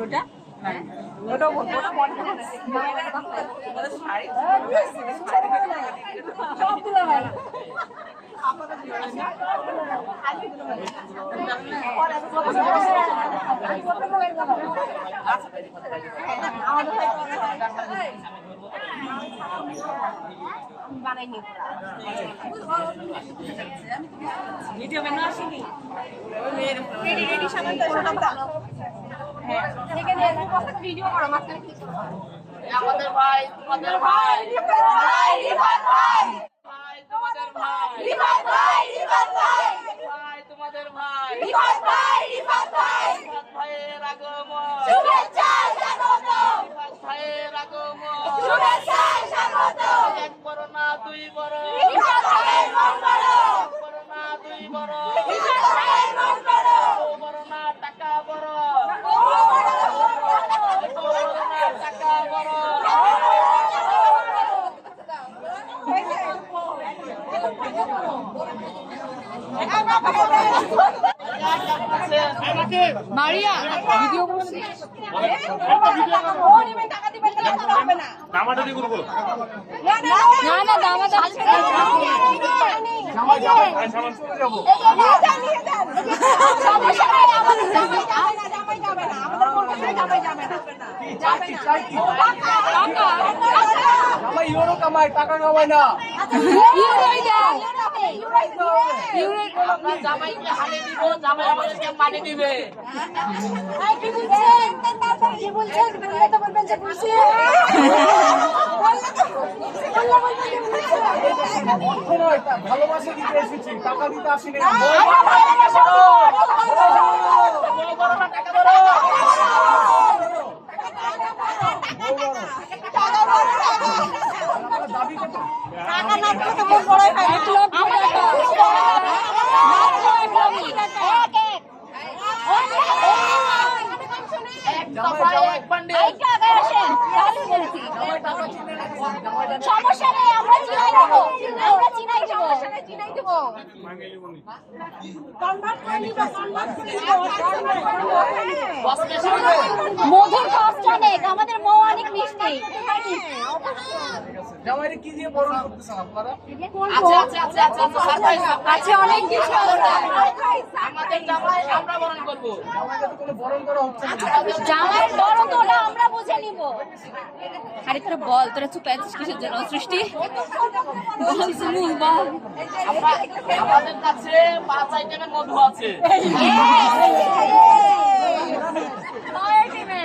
ওটা ভিডিও বানা আসেনি রেডি রেডি সামান তো হ্যাঁ থেকে নিয়ে ভিডিও করো মাঝখানে কি আমাদের ভাই তোমাদের ভাই ভাই রিফাত ভাই ভাই তোমাদের ভাই রিফাত ভাই রিফাত ভাই ভাই তোমাদের ভাই রিফাত ভাই রিফাত ভাই রিফাত ভাইয়ের আগমন শুভেচ্ছা স্বাগত রিফাত ভাইয়ের আগমন শুভেচ্ছা স্বাগত এক বড় না দুই বড় রিফাত ভাইয়ের মন বড় এক বড় না দুই বড় রিফাত ভাইয়ের মন বড় ও বড় না টাকা বড় ও বড় ও বড় না টাকা বড় মারিয়া ভিডিও করো টাকা দিবেন হবে না দামাদামি করবো না না দামাদামি সামান চলে যাবো সমস্যা নাই আমাদের জামাই যাবে না আমাদের কোন কাছে জামাই যাবে না জামাই ইউরো কামায় টাকা কামায় না ইউরোই দেন আমরা জামাইকে হালে দিব জামাই আমাদেরকে পানি দিবে কি বলছেন তারপর কি বলছেন বললে তো বলবেন যে বুঝছি ভালোবাসা দিতে এসেছি টাকা দিতে আসিনি বড় না টাকা বড় দাবি কত টাকা না তো মন বড়ই হয় 1 লক্ষ টাকা মাত্র 1 লক্ষ এক বান্ডিল সমস্যা নেই আমরা চিনাই দেবো মধুর কষ্ট অনেক আমাদের মৌ অনেক মিষ্টি জামাইরে কি দিয়ে বরণ করতেছেন আপনারা আছে অনেক কিছু আমাদের জামাই আমরা বরণ করবো জামাইরে তো কোনো বরণ করা হচ্ছে না জামাই বড় তো না আমরা বুঝে নিব আরে তোরা বল তোরা চুপ আছিস কিসের জন্য সৃষ্টি বল শুনু বল আমাদের কাছে 5 আইটেমের মধু আছে ছয় টিমে